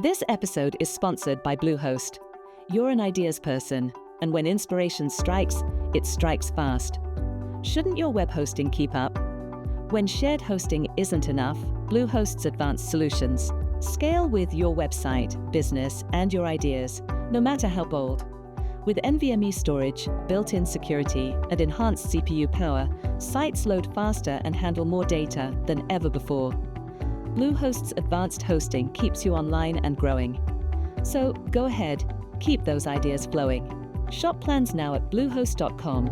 This episode is sponsored by Bluehost. You're an ideas person, and when inspiration strikes, it strikes fast. Shouldn't your web hosting keep up? When shared hosting isn't enough, Bluehost's advanced solutions scale with your website, business, and your ideas, no matter how bold. With NVMe storage, built-in security, and enhanced CPU power, sites load faster and handle more data than ever before. Bluehost's advanced hosting keeps you online and growing. So go ahead, keep those ideas flowing. Shop plans now at bluehost.com.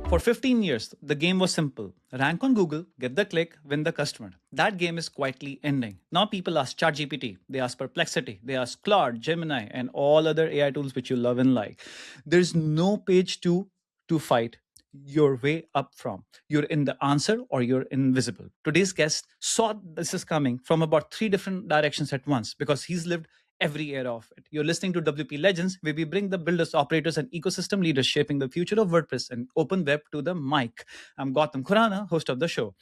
For 15 years, the game was simple. Rank on Google, get the click, win the customer. That game is quietly ending. Now people ask ChatGPT, they ask Perplexity, they ask Claude, Gemini, and all other AI tools which you love and like. There's no page two to fight your way up from. You're in the answer or you're invisible. Today's guest saw this is coming from about 3 different directions at once because he's lived every era of it. You're listening to WP Legends, where we bring the builders, operators, and ecosystem leaders shaping the future of WordPress and open web to the mic. I'm Gautam Khurana, host of the show.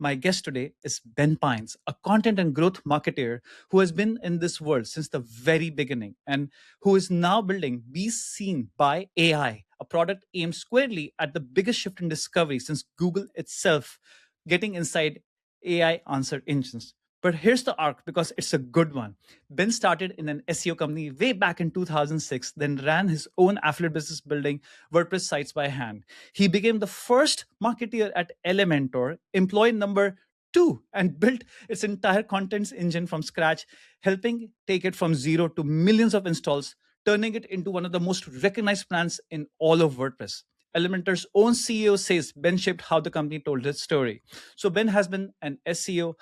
My guest today is Ben Pines, a content and growth marketer who has been in this world since the very beginning and who is now building Be Seen by AI, a product aimed squarely at the biggest shift in discovery since Google itself getting inside AI answer engines. But here's the arc because it's a good one. Ben started in an SEO company way back in 2006, then ran his own affiliate business building WordPress sites by hand. He became the first marketeer at Elementor, employee number 2, and built its entire contents engine from scratch, helping take it from zero to millions of installs, turning it into one of the most recognized brands in all of WordPress. Elementor's own CEO says Ben shaped how the company told its story. So Ben has been an SEO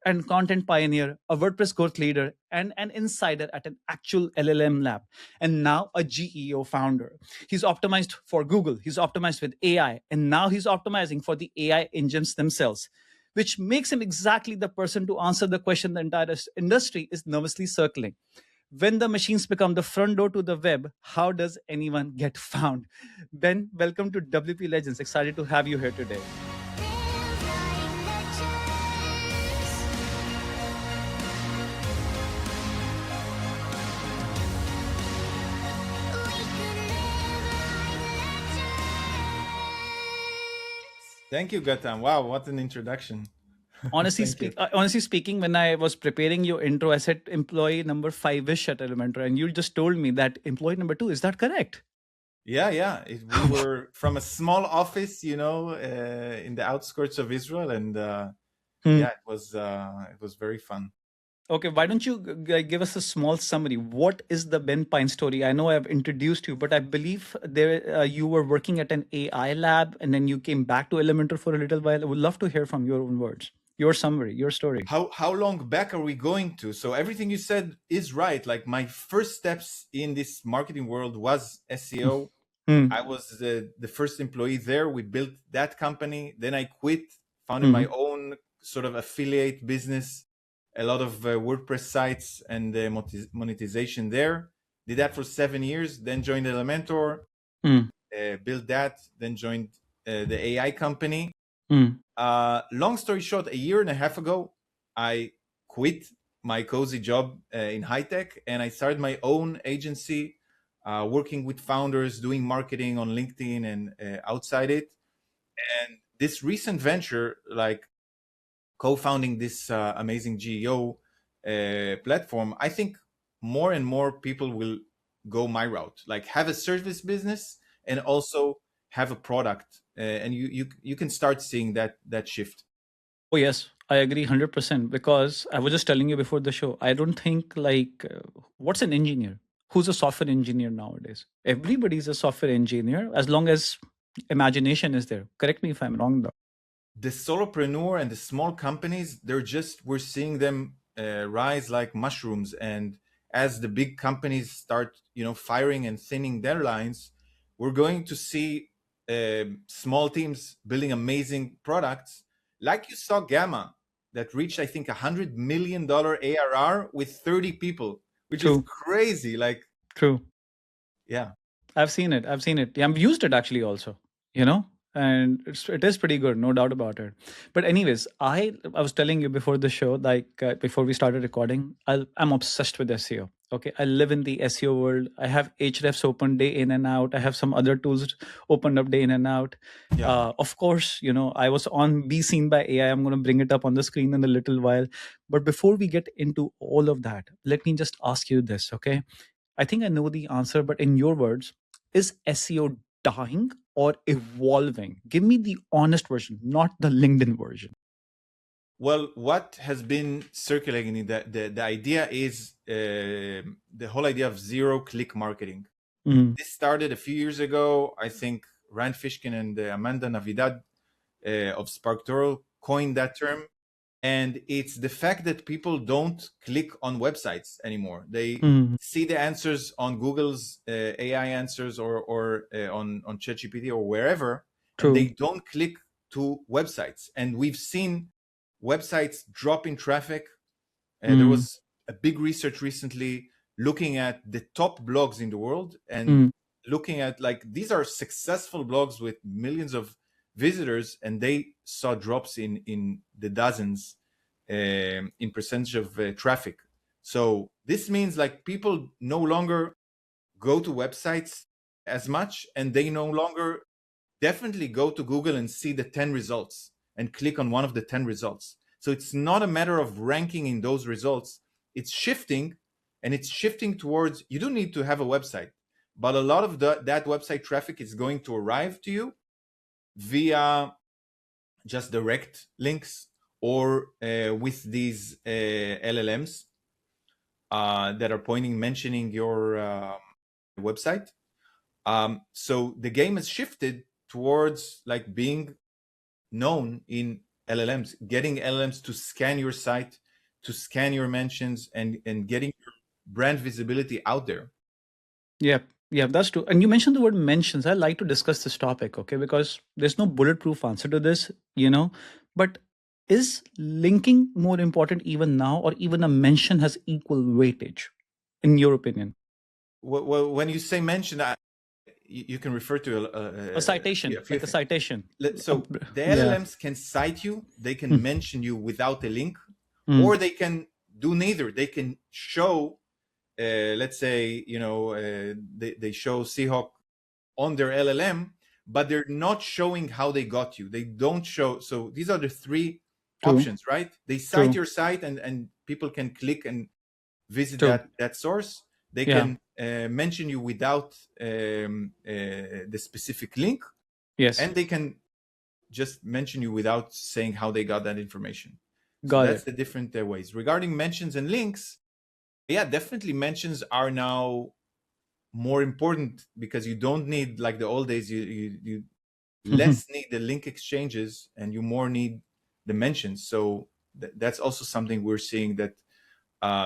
and content pioneer, a WordPress growth leader, and an insider at an actual LLM lab, and now a GEO founder. He's optimized for Google, he's optimized with AI, and now he's optimizing for the AI engines themselves, which makes him exactly the person to answer the question the entire industry is nervously circling. When the machines become the front door to the web, how does anyone get found? Ben, welcome to WP Legends. Excited to have you here today. Thank you, Gautam. Wow, what an introduction. Honestly speaking, when I was preparing your intro, I said employee number 5-ish at Elementor, and you just told me that employee number 2. Is that correct? Yeah. We were from a small office, in the outskirts of Israel, and it was very fun. Okay, why don't you give us a small summary? What is the Ben Pine story? I know I've introduced you, but I believe you were working at an AI lab, and then you came back to Elementor for a little while. I would love to hear from your own words. Your summary, your story. How long back are we going to? So everything you said is right. Like my first steps in this marketing world was SEO. I was the first employee there. We built that company. Then I quit, founded my own sort of affiliate business, a lot of WordPress sites and monetization there. Did that for 7 years, then joined Elementor, built that, then joined the AI company. Long story short, a year and a half ago, I quit my cozy job in high tech, and I started my own agency, working with founders, doing marketing on LinkedIn and outside it. And this recent venture, like co-founding this amazing GEO platform, I think more and more people will go my route, like have a service business and also have a product. And you can start seeing that shift. Oh, yes, I agree 100% because I was just telling you before the show, I don't think what's an engineer? Who's a software engineer nowadays? Everybody's a software engineer as long as imagination is there. Correct me if I'm wrong though. The solopreneur and the small companies, we're seeing them rise like mushrooms. And as the big companies start, firing and thinning their lines, we're going to see small teams building amazing products, like you saw Gamma, that reached, I think, $100 million ARR with 30 people, which is crazy. True. Yeah. I've seen it. Yeah, I've used it actually also, and it is pretty good, no doubt about it. But anyways, I was telling you before the show, like before we started recording, I'm obsessed with SEO. Okay, I live in the SEO world. I have Hrefs open day in and out. I have some other tools opened up day in and out. Yeah. Of course, I was on Be Seen by AI. I'm going to bring it up on the screen in a little while. But before we get into all of that, let me just ask you this, okay? I think I know the answer, but in your words, is SEO dying or evolving? Give me the honest version, not the LinkedIn version. Well, what has been circulating, the idea is the whole idea of zero-click marketing. This started a few years ago. I think Rand Fishkin and Amanda Navidad of SparkToro coined that term. And it's the fact that people don't click on websites anymore. They see the answers on Google's AI answers or on ChatGPT or wherever, and they don't click to websites. And we've seen websites drop in traffic. There was a big research recently looking at the top blogs in the world and looking at, like, these are successful blogs with millions of visitors, and they saw drops in the dozens in percentage of traffic. So this means, like, people no longer go to websites as much, and they no longer definitely go to Google and see the 10 results and click on one of the 10 results. So it's not a matter of ranking in those results. It's shifting, and it's shifting towards, you don't need to have a website, but a lot of that website traffic is going to arrive to you via just direct links or with these LLMs that are mentioning your website. So the game has shifted towards, like, being known in LLMs, getting LLMs to scan your site, to scan your mentions, and getting your brand visibility out there. Yeah, that's true. And you mentioned the word mentions. I like to discuss this topic, okay, because there's no bulletproof answer to this, but is linking more important even now, or even a mention has equal weightage, in your opinion? Well, when you say mention, you can refer to a citation, like a citation. So the LLMs can cite you, they can mention you without a link, or they can do neither. They can show, let's say, they show Seahawk on their LLM, but they're not showing how they got you. They don't show. So these are the three options, right? They cite your site, and people can click and visit that source. They can mention you without the specific link. Yes. And they can just mention you without saying how they got that information. So that's the different ways. Regarding mentions and links, yeah, definitely mentions are now more important, because you don't need, like the old days, you less need the link exchanges and you more need the mentions. So that's also something we're seeing, that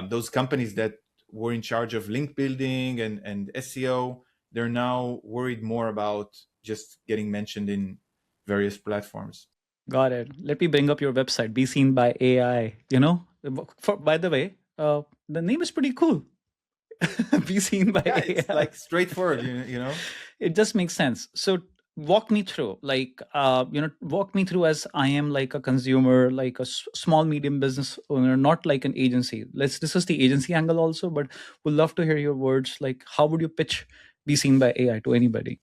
those companies that were in charge of link building and SEO, they're now worried more about just getting mentioned in various platforms. Got it. Let me bring up your website, Be Seen by AI. By the way, the name is pretty cool. Be Seen by AI. It's like straightforward, It just makes sense. So walk me through, walk me through, as I am like a consumer, like a small, medium business owner, not like an agency. Let's discuss the agency angle also, but we'd love to hear your words. Like, how would you pitch Be Seen by AI to anybody?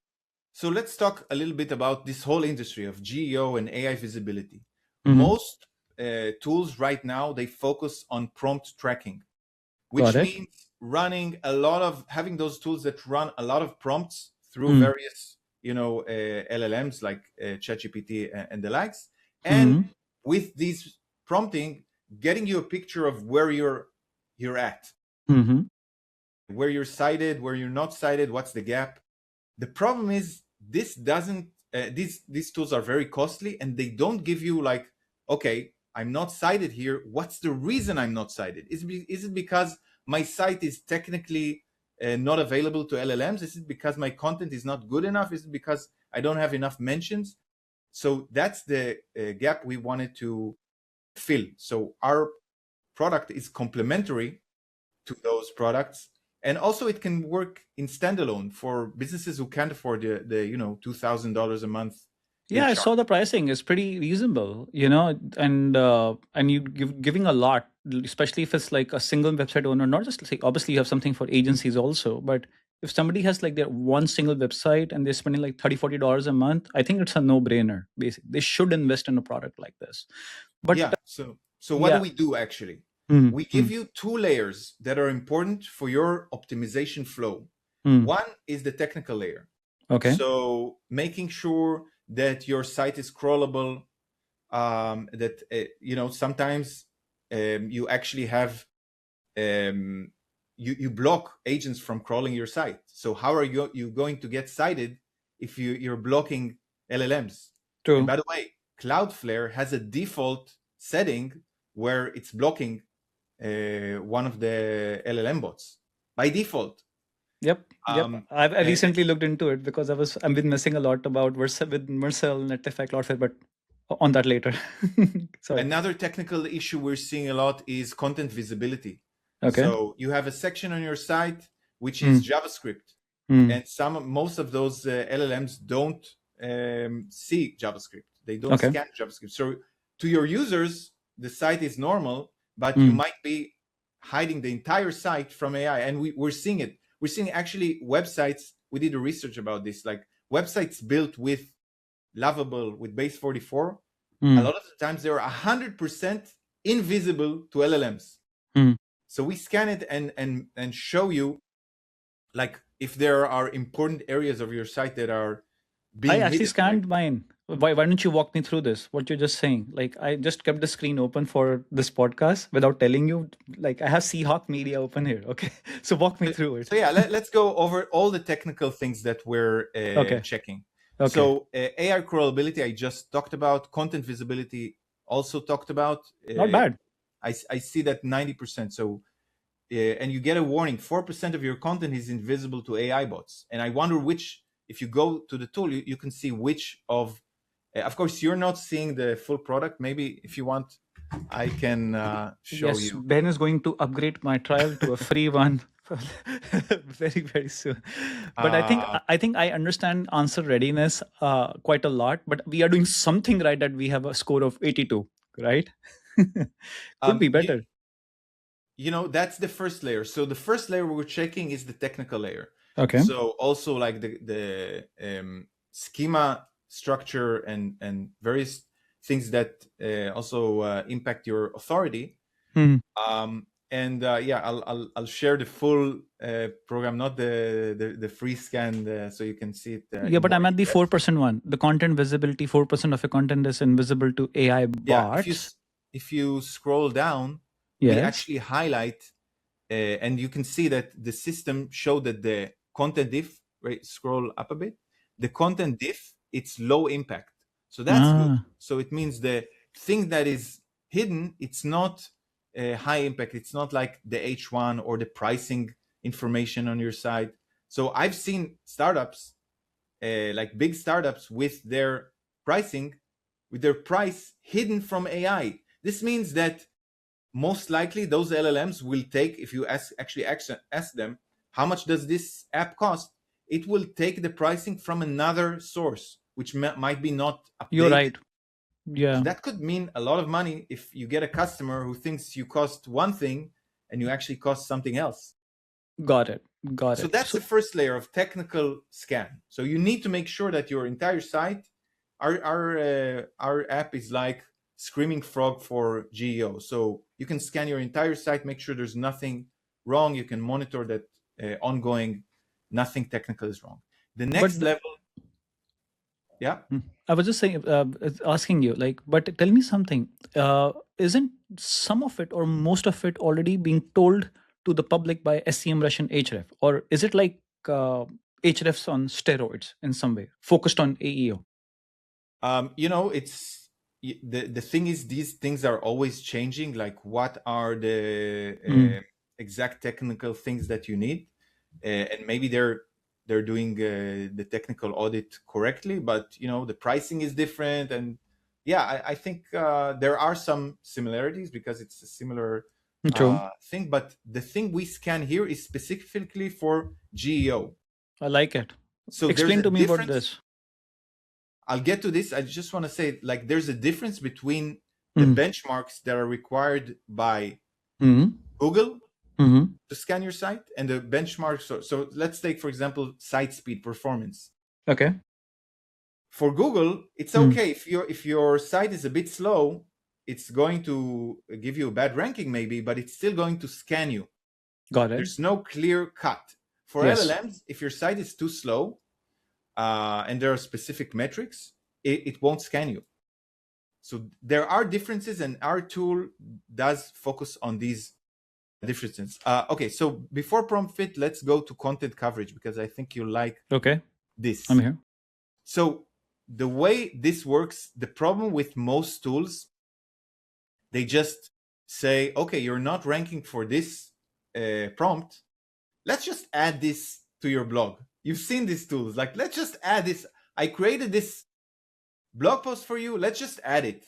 So let's talk a little bit about this whole industry of GEO and AI visibility. Most tools right now, they focus on prompt tracking, which means having those tools that run a lot of prompts through various, LLMs like ChatGPT and the likes. And with these prompting, getting you a picture of where you're at, where you're cited, where you're not cited, what's the gap. The problem is, this doesn't, these tools are very costly, and they don't give you, like, okay, I'm not cited here. What's the reason I'm not cited? Is it because my site is technically not available to LLMs? Is it because my content is not good enough? Is it because I don't have enough mentions? So that's the gap we wanted to fill. So our product is complementary to those products. And also it can work in standalone for businesses who can't afford the $2,000 a month Yeah, I saw the pricing is pretty reasonable, and you giving a lot, especially if it's like a single website owner, not just like obviously you have something for agencies also, but if somebody has like their one single website and they're spending like $30-40 a month, I think it's a no-brainer. Basically, they should invest in a product like this. But yeah, so what do we do actually? We give you two layers that are important for your optimization flow. One is the technical layer. Okay. So making sure that your site is crawlable, that sometimes you actually have you block agents from crawling your site. So how are you going to get cited if you're blocking LLMs? True. And by the way, Cloudflare has a default setting where it's blocking one of the LLM bots by default. Yep. I recently looked into it because I've been messing a lot about with Marcel, Netlify, Cloudflare, but on that later. Sorry. Another technical issue we're seeing a lot is content visibility. Okay. So you have a section on your site which is JavaScript, and most of those LLMs don't see JavaScript. They don't scan JavaScript. So to your users, the site is normal, but you might be hiding the entire site from AI, and we're seeing it. We're seeing actually websites. We did a research about this, like websites built with Lovable, with Base 44. A lot of the times they are 100% invisible to LLMs. So we scan it and show you, like, if there are important areas of your site that are being I actually hidden, scanned mine. Why don't you walk me through this? What you're just saying? Like, I just kept the screen open for this podcast without telling you. Like, I have Seahawk Media open here. Okay, so walk me through it. So yeah, let's go over all the technical things that we're checking. Okay. So AI crawlability, I just talked about. Content visibility, also talked about. Not bad. I see that 90%. So, and you get a warning: 4% of your content is invisible to AI bots. And I wonder which, if you go to the tool, you can see which of. Of course, you're not seeing the full product. Maybe if you want, I can show you. Ben is going to upgrade my trial to a free one very, very soon. But I think I understand answer readiness quite a lot. But we are doing something right that we have a score of 82, right? Could be better. That's the first layer. So the first layer we're checking is the technical layer. Okay. So also like the schema structure and various things that also impact your authority. I'll share the full program, not the free scan, so you can see it. But I'm at the 4% one. The content visibility, 4% of your content is invisible to AI bots. Yeah, if you scroll down, we actually highlight, and you can see that the system showed that the content diff, right? Scroll up a bit. The content diff, it's low impact. So that's good. So it means the thing that is hidden, it's not high impact. It's not like the H1 or the pricing information on your site. So I've seen startups, like big startups, with their pricing, with their price hidden from AI. This means that most likely those LLMs will take, if you ask them, how much does this app cost? It will take the pricing from another source, which might be not updated. You're right. Yeah. So that could mean a lot of money if you get a customer who thinks you cost one thing and you actually cost something else. Got it. So that's the first layer of technical scan. So you need to make sure that your entire site, our app is like Screaming Frog for GEO. So you can scan your entire site, make sure there's nothing wrong. You can monitor that ongoing, nothing technical is wrong. The next level. Yeah. I was just saying, asking you, like, but tell me something. Isn't some of it or most of it already being told to the public by SEM Russian href, or is it like hrefs on steroids in some way, focused on AEO? It's the thing is, these things are always changing. Like, what are the exact technical things that you need, and maybe they're doing the technical audit correctly, but the pricing is different. And I think there are some similarities because it's a similar thing. But the thing we scan here is specifically for GEO. I like it. So explain to me about this. I'll get to this. I just want to say, like, there's a difference between the benchmarks that are required by Google to scan your site and the benchmarks. So let's take, for example, site speed performance. Okay. For Google, it's okay if your site is a bit slow, it's going to give you a bad ranking maybe, but it's still going to scan you. Got it. There's no clear cut. For LLMs, if your site is too slow and there are specific metrics, it won't scan you. So there are differences, and our tool does focus on these differences. Okay, so before prompt fit, let's go to content coverage, because I think you like this. I'm here. So the way this works, the problem with most tools, they just say, okay, you're not ranking for this prompt. Let's just add this to your blog. You've seen these tools, like, let's just add this. I created this blog post for you. Let's just add it.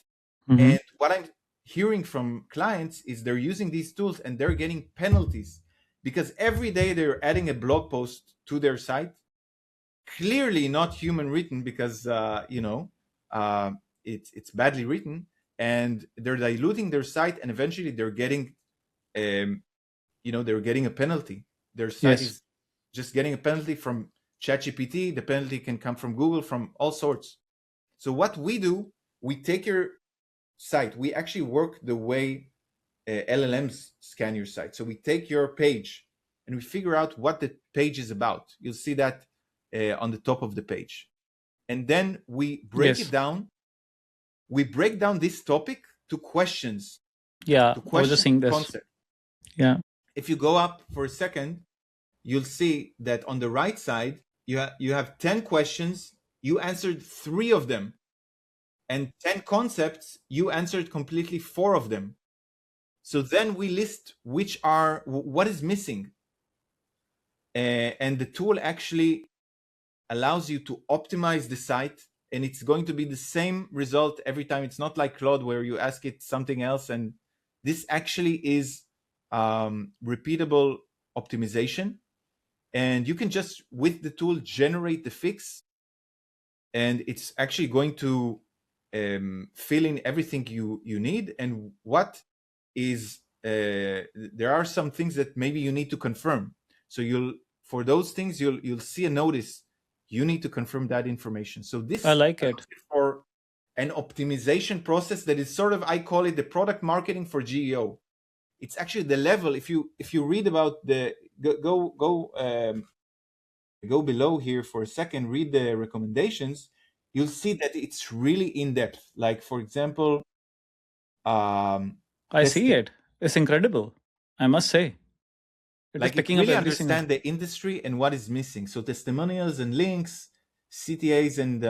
And what I'm hearing from clients is they're using these tools and they're getting penalties because every day they're adding a blog post to their site, clearly not human written, because it's badly written, and they're diluting their site, and eventually they're getting they're getting a penalty. Their site is just getting a penalty from ChatGPT. The penalty can come from Google, from all sorts. So what we do, we take your site, we actually work the way LLMs scan your site. So we take your page and we figure out what the page is about. You'll see that on the top of the page. And then we break it down. We break down this topic to questions. Yeah, I was just seeing this. Concept. Yeah. If you go up for a second, you'll see that on the right side, you have 10 questions. You answered 3 of them. And 10 concepts, you answered completely 4 of them. So then we list what is missing. And the tool actually allows you to optimize the site, and it's going to be the same result every time. It's not like Claude where you ask it something else. And this actually is repeatable optimization. And you can just, with the tool, generate the fix. And it's actually going to fill in everything you need. And what is, there are some things that maybe you need to confirm. So for those things, you'll see a notice. You need to confirm that information. So this, I like it, for an optimization process that is sort of, I call it the product marketing for GEO. It's actually the level. If you read about go below here for a second, read the recommendations, you'll see that it's really in depth. Like, for example, I see it. It's incredible, I must say. Like, it really understand the industry and what is missing. So testimonials and links, CTAs, and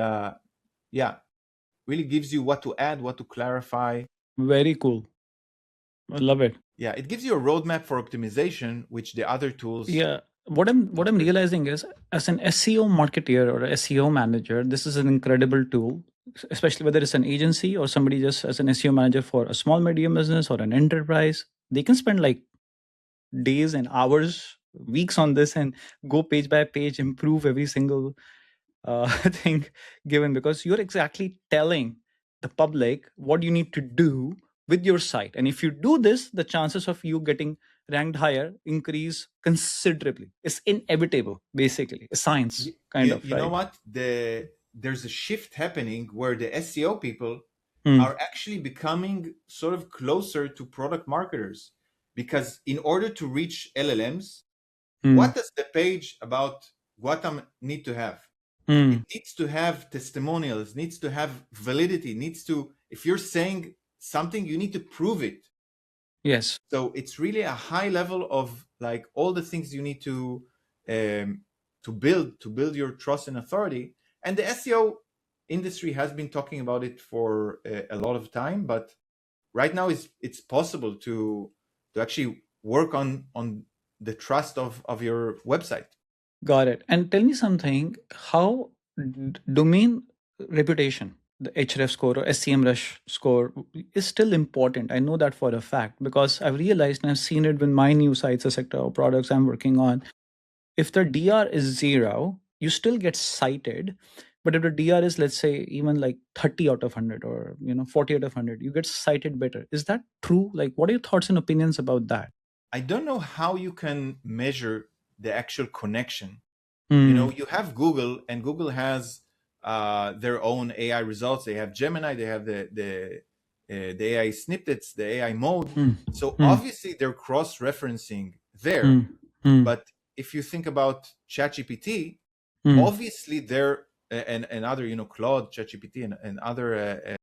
really gives you what to add, what to clarify. Very cool. I love it. Yeah, it gives you a roadmap for optimization, which the other tools. Yeah, what I'm realizing is, as an SEO marketer or a SEO manager, this is an incredible tool, especially whether it's an agency or somebody just as an SEO manager for a small medium business or an enterprise. They can spend like days and hours, weeks on this and go page by page, improve every single thing given, because you're exactly telling the public what you need to do with your site. And if you do this, the chances of you getting ranked higher increase considerably. It's inevitable, basically. It's science, kind of. You know what? There's a shift happening where the SEO people are actually becoming sort of closer to product marketers. Because in order to reach LLMs, what does the page about Guatam need to have? It needs to have testimonials, needs to have validity, if you're saying something, you need to prove it. Yes. So it's really a high level of like all the things you need to build your trust and authority. And the SEO industry has been talking about it for a lot of time, but right now it's possible to actually work on the trust of your website. Got it. And tell me something, how domain reputation, the Href score or SEMrush score, is still important. I know that for a fact, because I've realized and I've seen it with my new sites, a sector or products I'm working on. If the DR is 0, you still get cited, But if the DR is, let's say, even like 30 out of 100 or 40 out of 100, you get cited better. Is that true? Like, what are your thoughts and opinions about that? I don't know how you can measure the actual connection. You have Google, and Google has their own AI results. They have Gemini, they have the AI snippets, the AI mode. So obviously they're cross-referencing there. But if you think about ChatGPT, obviously they're and other Claude, ChatGPT, and other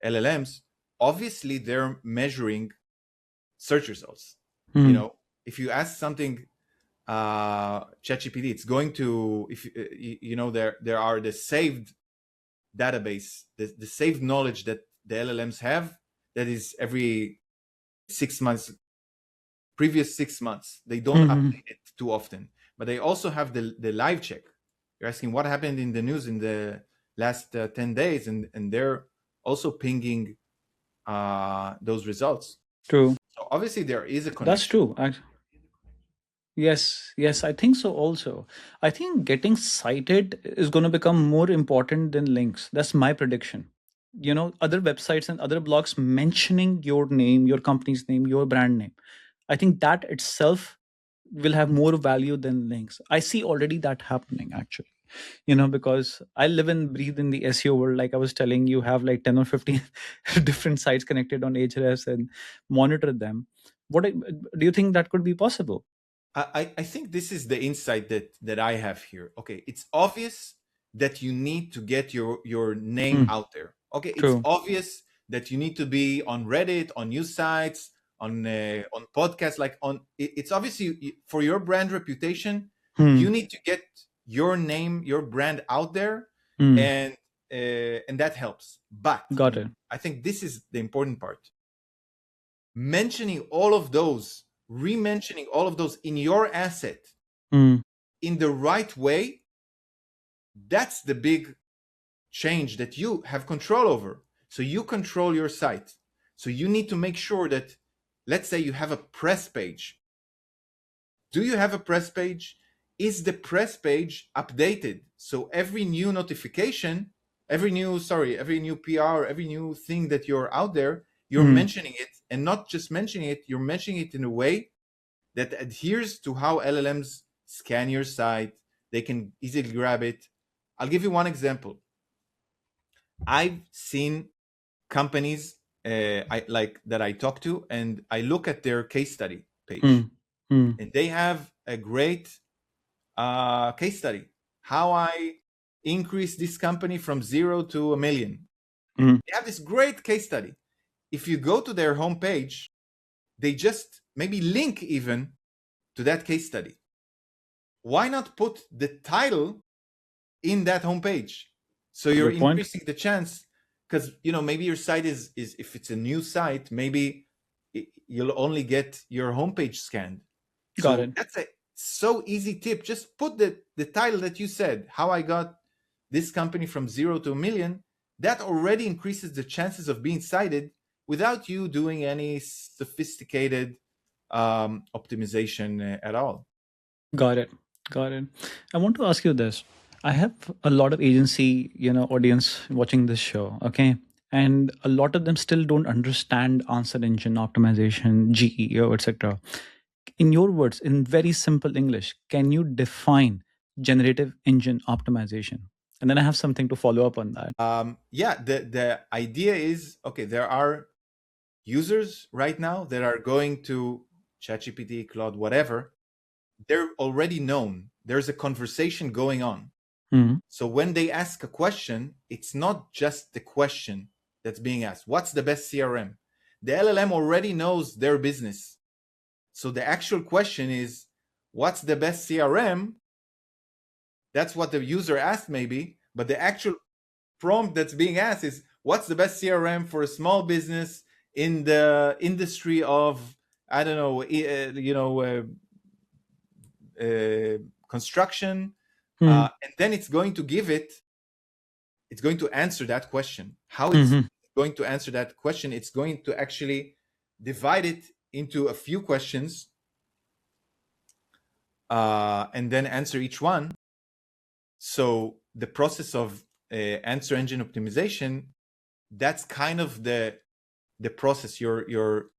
LLMs, obviously they're measuring search results. If you ask something ChatGPT, it's going to, if there are the saved database, the saved knowledge that the LLMs have, that is every 6 months, previous 6 months. They don't update it too often, but they also have the live check. You're asking what happened in the news in the last 10 days, and they're also pinging those results. True. So obviously there is a connection. That's true. Yes, I think so also. I think getting cited is going to become more important than links. That's my prediction. Other websites and other blogs mentioning your name, your company's name, your brand name. I think that itself will have more value than links. I see already that happening actually. Because I live and breathe in the SEO world. Like I was telling you, have like 10 or 15 different sites connected on Ahrefs and monitor them. Do you think that could be possible? I think this is the insight that I have here. Okay, it's obvious that you need to get your name out there. Okay, True. It's obvious that you need to be on Reddit, on news sites, on podcasts. Like it's obvious for your brand reputation, you need to get your name, your brand out there, and that helps. But Got it. I think this is the important part. Mentioning all of those, re-mentioning all of those in your asset in the right way, that's the big change that you have control over. So you control your site. So you need to make sure that, let's say you have a press page. Do you have a press page? Is the press page updated? So every new notification, every new PR, every new thing that you're out there, you're mentioning it, and not just mentioning it, you're mentioning it in a way that adheres to how LLMs scan your site. They can easily grab it. I'll give you one example. I've seen companies that I talk to, and I look at their case study page, and they have a great case study. How I increased this company from 0 to 1 million. They have this great case study. If you go to their homepage, they just maybe link even to that case study. Why not put the title in that homepage? So you're increasing the chance, because maybe your site is if it's a new site, maybe you'll only get your homepage scanned. Got it. That's a so easy tip. Just put the title that you said, how I got this company from 0 to 1 million. That already increases the chances of being cited without you doing any sophisticated optimization at all. Got it. I want to ask you this. I have a lot of agency, audience watching this show. Okay. And a lot of them still don't understand answer engine optimization, GEO, etc. In your words, in very simple English, can you define generative engine optimization? And then I have something to follow up on that. The idea is, okay, there are users right now that are going to ChatGPT, Claude, whatever. They're already known. There's a conversation going on. So when they ask a question, it's not just the question that's being asked. What's the best CRM? The LLM already knows their business. So the actual question is, what's the best CRM? That's what the user asked maybe, but the actual prompt that's being asked is, what's the best CRM for a small business in the industry of, I don't know, construction? And then it's going to it's going to answer that question. How it's going to answer that question, it's going to actually divide it into a few questions and then answer each one. So the process of answer engine optimization, that's kind of the process. You're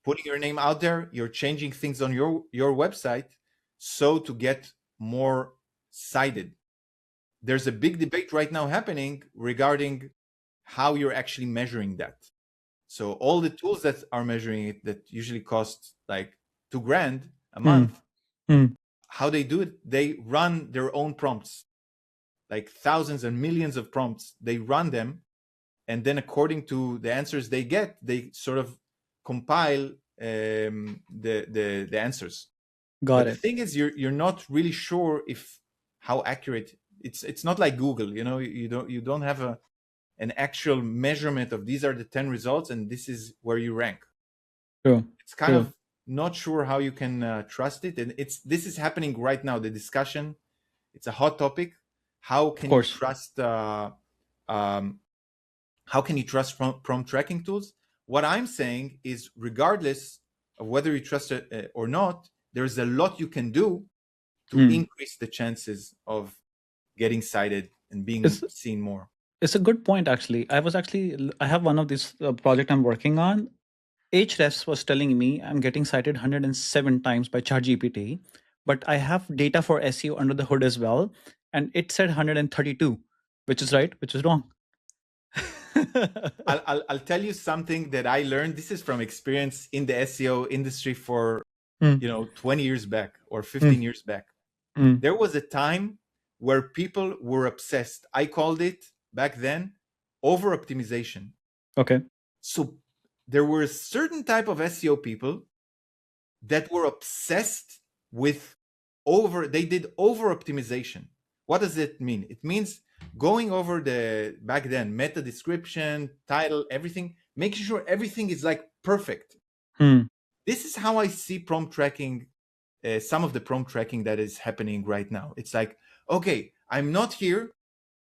putting your name out there, you're changing things on your website so to get more cited. There's a big debate right now happening regarding how you're actually measuring that. So all the tools that are measuring it, that usually cost like $2,000 a month, how they do it, they run their own prompts, like thousands and millions of prompts. They run them, and then according to the answers they get, they sort of compile the answers. Got but it. The thing is, you're not really sure if how accurate it's not like Google. You don't have an actual measurement of these are the 10 results and this is where you rank. True. It's kind of not sure how you can trust it, and this is happening right now. The discussion, it's a hot topic. How can you trust? How can you trust prompt tracking tools? What I'm saying is, regardless of whether you trust it or not, there's a lot you can do to increase the chances of getting cited and being seen more. It's a good point, actually. I have one of these project I'm working on. Ahrefs was telling me I'm getting cited 107 times by ChatGPT, but I have data for SEO under the hood as well, and it said 132, which is right, which is wrong. I'll tell you something that I learned. This is from experience in the SEO industry for 20 years back or 15 years back. There was a time where people were obsessed. I called it back then over optimization. Okay. So there were a certain type of SEO people that were obsessed with they did over optimization. What does it mean? It means going over back then, meta description, title, everything, making sure everything is like perfect. This is how I see prompt tracking, some of the prompt tracking that is happening right now. It's like, okay, I'm not here.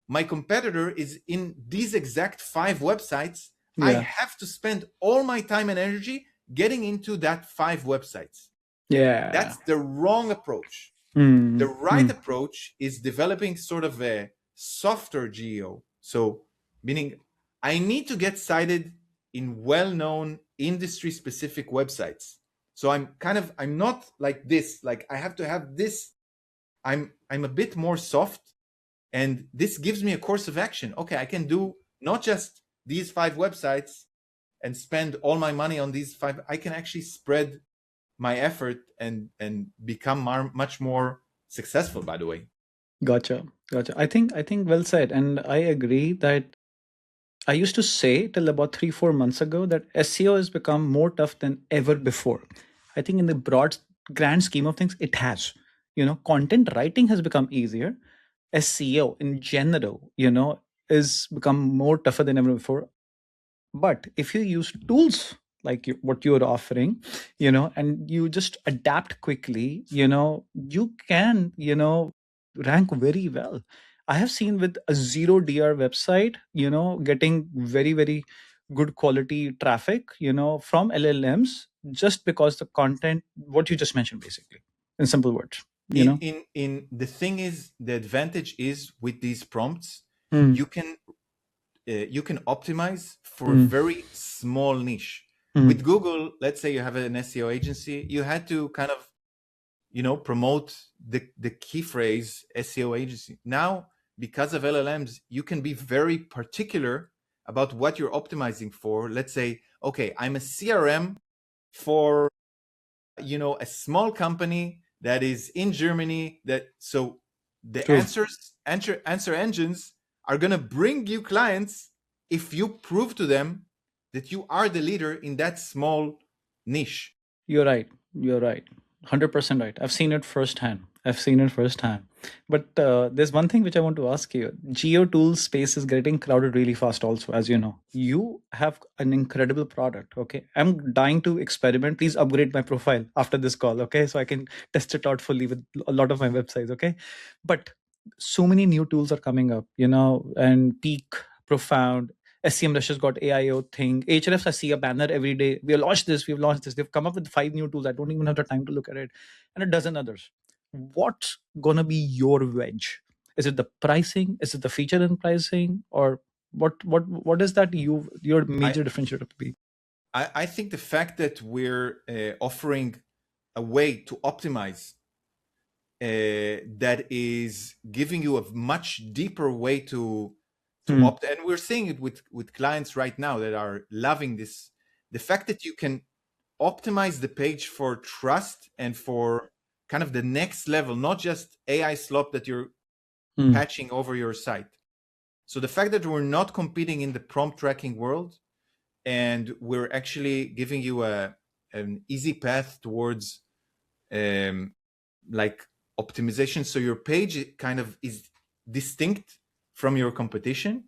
My competitor is in these exact 5 websites. Yeah. I have to spend all my time and energy getting into that 5 websites. Yeah. That's the wrong approach. The right approach is developing sort of a softer GEO. So meaning I need to get cited in well-known industry-specific websites. So I'm not like this, like I have to have this. I'm a bit more soft, and this gives me a course of action. Okay, I can do not just these 5 websites and spend all my money on these 5. I can actually spread my effort and become much more successful, by the way. Gotcha. I think well said. And I agree that I used to say till about 3-4 months ago that SEO has become more tough than ever before. I think in the grand scheme of things, it has. Content writing has become easier. SEO in general, is become more tougher than ever before. But if you use tools like what you're offering, and you just adapt quickly, you can, rank very well. I have seen with a 0 DR website, getting very, very good quality traffic, from LLMs, just because the content, what you just mentioned, basically, in simple words. In the thing is, the advantage is with these prompts, you can optimize for a very small niche. With Google, let's say you have an SEO agency, you had to kind of, promote the key phrase SEO agency. Now, because of LLMs, you can be very particular about what you're optimizing for. Let's say, okay, I'm a CRM for, a small company that is in Germany. So the answer engines are going to bring you clients if you prove to them that you are the leader in that small niche. You're right. 100% right. I've seen it firsthand. But there's one thing which I want to ask you. Geo tools space is getting crowded really fast also, as you know. You have an incredible product, okay? I'm dying to experiment. Please upgrade my profile after this call, okay? So I can test it out fully with a lot of my websites, okay? But so many new tools are coming up, and Peak, Profound, SEMrush has got AIO thing. Ahrefs, I see a banner every day. We've launched this. They've come up with 5 new tools. I don't even have the time to look at it. And a dozen others. What's going to be your wedge Is it the pricing? Is it the feature in pricing? Or what is that your major differentiator be? I think the fact that we're offering a way to optimize that is giving you a much deeper way to opt, and we're seeing it with clients right now that are loving this. The fact that you can optimize the page for trust and for kind of the next level, not just AI slop that you're patching over your site. So the fact that we're not competing in the prompt tracking world, and we're actually giving you an easy path towards like optimization, so your page kind of is distinct from your competition.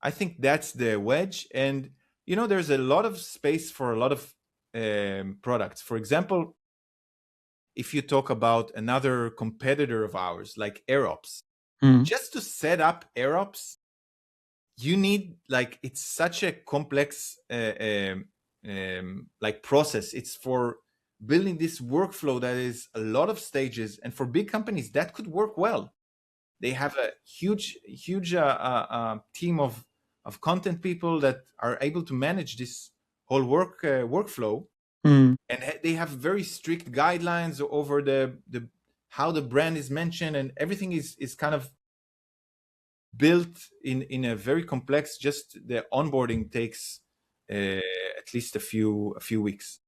I think that's the wedge. And there's a lot of space for a lot of products. For example, if you talk about another competitor of ours like AirOps, just to set up AirOps, you need, like, it's such a complex like process. It's for building this workflow that is a lot of stages, and for big companies that could work well. They have a huge team of content people that are able to manage this whole workflow, and they have very strict guidelines over the how the brand is mentioned, and everything is kind of built in a very complex. Just the onboarding takes at least a few weeks.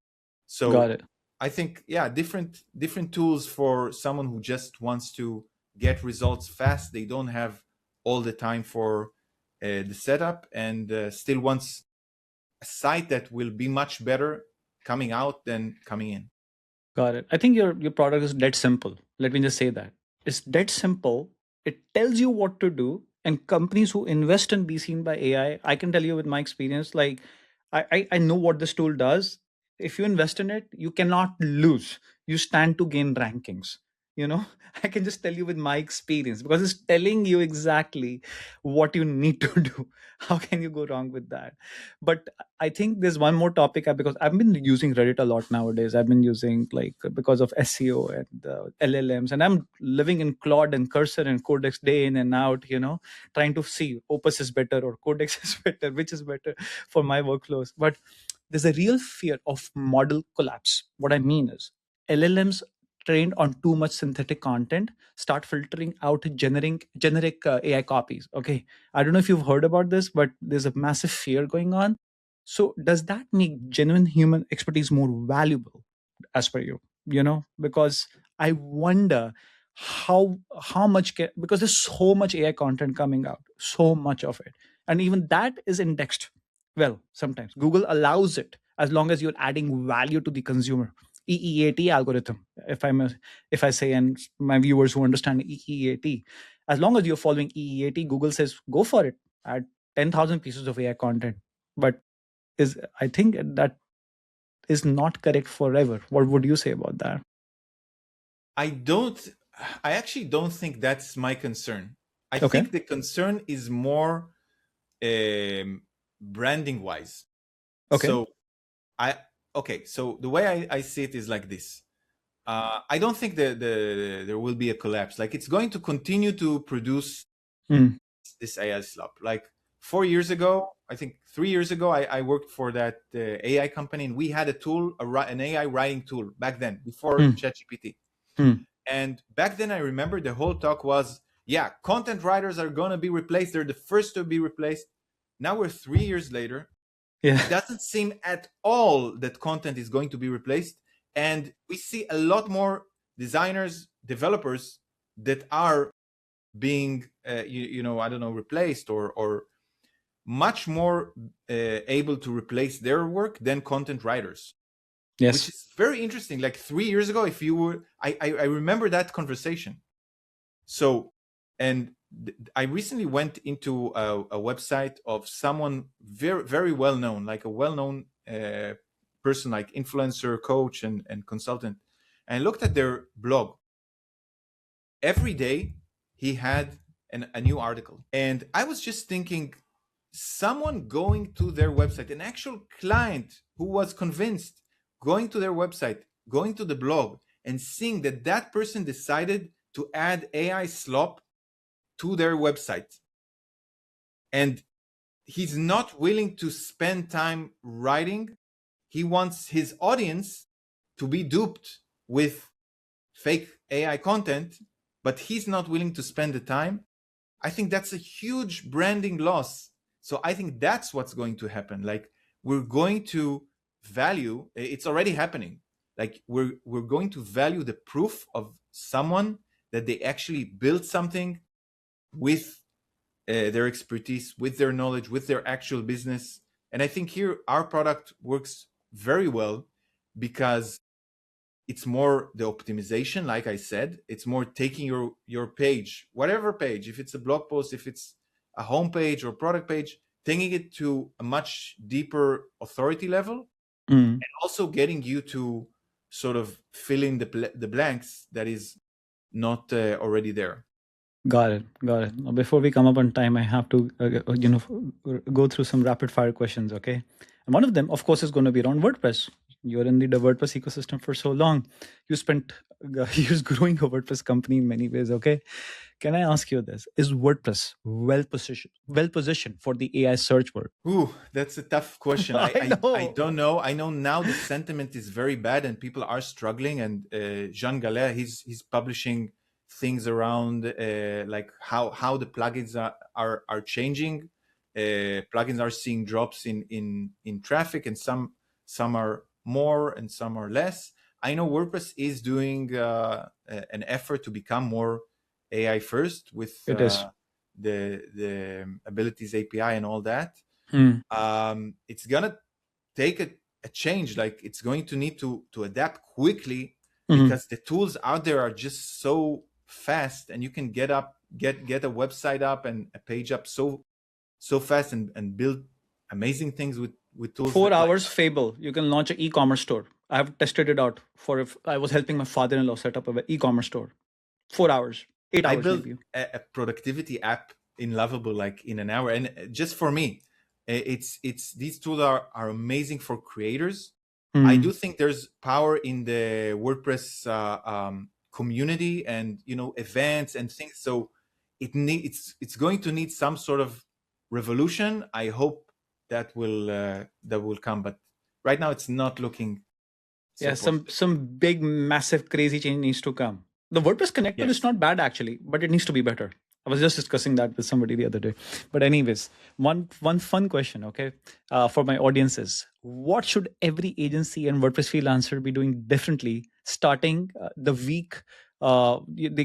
So got it. I think, yeah, different tools for someone who just wants to get results fast. They don't have all the time for the setup, and still wants a site that will be much better coming out than coming in. Got it. I think your product is dead simple. Let me just say that. It's dead simple. It tells you what to do. And companies who invest in BeSeenByAI, I can tell you with my experience, like I know what this tool does. If you invest in it, you cannot lose. You stand to gain rankings. I can just tell you with my experience, because it's telling you exactly what you need to do. How can you go wrong with that? But I think there's one more topic, because I've been using Reddit a lot nowadays. I've been using, like, because of SEO and LLMs, and I'm living in Claude and Cursor and Codex day in and out, trying to see Opus is better or Codex is better, which is better for my workflows. But there's a real fear of model collapse. What I mean is, LLMs trained on too much synthetic content start filtering out generic AI copies. Okay, I don't know if you've heard about this, but there's a massive fear going on. So does that make genuine human expertise more valuable, as per you? Because I wonder how much because there's so much AI content coming out, so much of it, and even that is indexed. Well, sometimes Google allows it as long as you're adding value to the consumer. EEAT algorithm, if I say, and my viewers who understand EEAT, as long as you're following EEAT, Google says go for it, add 10,000 pieces of AI content. But I think that is not correct forever. What would you say about that? I actually don't think that's my concern. I Okay. think the concern is more branding wise. Okay. So the way I see it is like this. I don't think that there will be a collapse. Like, it's going to continue to produce this AI slop. Like 4 years ago, I think 3 years ago, I worked for that AI company, and we had a tool, an AI writing tool back then, before ChatGPT. And back then, I remember the whole talk was, yeah, content writers are going to be replaced. They're the first to be replaced. Now we're 3 years later. Yeah. It doesn't seem at all that content is going to be replaced. And we see a lot more designers, developers that are being, I don't know, replaced or much more able to replace their work than content writers. Yes. Which is very interesting. Like 3 years ago, if you were, I remember that conversation. So, and I recently went into a website of someone very, very well known, like a well-known person, like influencer, coach, and consultant. And I looked at their blog. Every day he had a new article. And I was just thinking, someone going to their website, an actual client who was convinced, going to their website, going to the blog, and seeing that person decided to add AI slop to their website. And he's not willing to spend time writing. He wants his audience to be duped with fake AI content, but he's not willing to spend the time. I think that's a huge branding loss. So I think that's what's going to happen. Like, we're going to value, it's already happening. Like, we're going to value the proof of someone that they actually built something with their expertise, with their knowledge, with their actual business. And I think here our product works very well because it's more the optimization, like I said. It's more taking your page, whatever page, if it's a blog post, if it's a homepage or product page, taking it to a much deeper authority level, and also getting you to sort of fill in the blanks that is not already there. Got it. Now, before we come up on time, I have to, go through some rapid fire questions. Okay. And one of them, of course, is going to be around WordPress. You're in the WordPress ecosystem for so long. You spent years growing a WordPress company in many ways. Okay. Can I ask you this? Is WordPress well positioned for the AI search world? Ooh, that's a tough question. I know. I don't know. I know now the sentiment is very bad and people are struggling. And Jean Gallet, he's publishing things around like how the plugins are changing. Plugins are seeing drops in traffic, and some are more and some are less. I know WordPress is doing an effort to become more AI first with the abilities API and all that. It's gonna take a change. Like, it's going to need to adapt quickly because the tools out there are just so fast, and you can get a website up and a page up so fast and build amazing things with tools. 4 hours Fable. You can launch an e-commerce store. I have tested it out for if I was helping my father-in-law set up an e-commerce store. 4 hours, 8 hours. I built maybe a productivity app in Lovable like in an hour, and just for me, it's these tools are amazing for creators. I do think there's power in the WordPress community and events and things. So it's going to need some sort of revolution. I hope that will come, but right now it's not looking. Some big, massive, crazy change needs to come. The WordPress connector is not bad actually, but it needs to be better. I was just discussing that with somebody the other day. But anyways, one fun question, okay, for my audience is, what should every agency and WordPress freelancer be doing differently starting the week,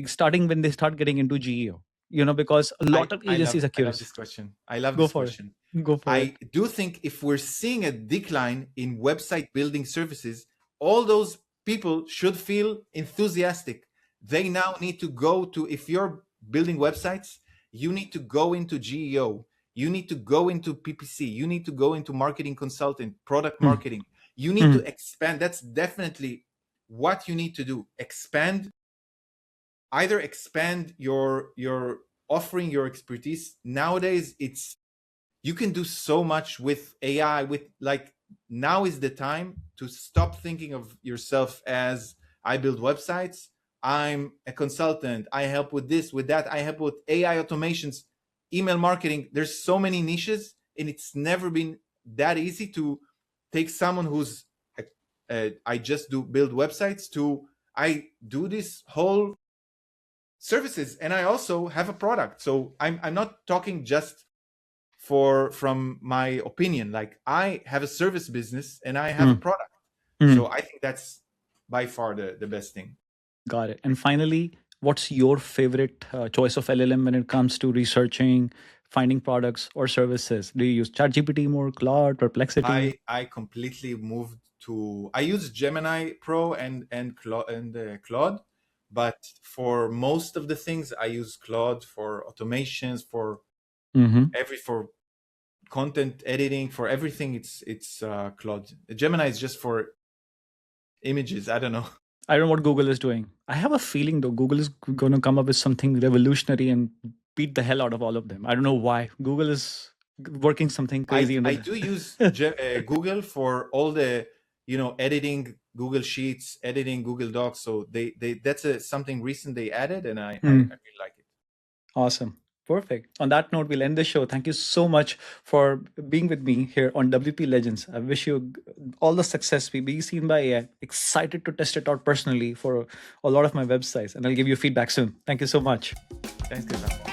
starting when they start getting into GEO? Because a lot of agencies are curious. I love this question. I love this question. Go for it. I do think if we're seeing a decline in website building services, all those people should feel enthusiastic. They now need to go to, if you're building websites, you need to go into GEO. You need to go into PPC. You need to go into marketing consulting, product marketing. You need to expand. That's definitely what you need to do. Either expand your offering, your expertise. Nowadays, you can do so much with AI. Now is the time to stop thinking of yourself as, I build websites, I'm a consultant, I help with this, with that, I help with AI automations, email marketing. There's so many niches, and it's never been that easy to take someone who's I just build websites to I do this whole services, and I also have a product. So I'm not talking just from my opinion. Like, I have a service business and I have a product. So I think that's by far the best thing. Got it. And finally, what's your favorite choice of LLM when it comes to researching, finding products or services? Do you use ChatGPT more, Claude, Perplexity? I completely moved to, I use Gemini Pro and Claude, but for most of the things I use Claude. For automations, for for content editing, for everything, it's Claude. Gemini is just for images. I don't know. I don't know what Google is doing. I have a feeling though Google is going to come up with something revolutionary and beat the hell out of all of them. I don't know why. Google is working something crazy. I do use Google for all the editing Google Sheets, editing Google Docs. So they that's something recent they added, and I really like it. Awesome. Perfect. On that note, we'll end the show. Thank you so much for being with me here on WP Legends. I wish you all the success. Be seen by AI. Excited to test it out personally for a lot of my websites, and I'll give you feedback soon. Thank you so much. Thanks, Keza.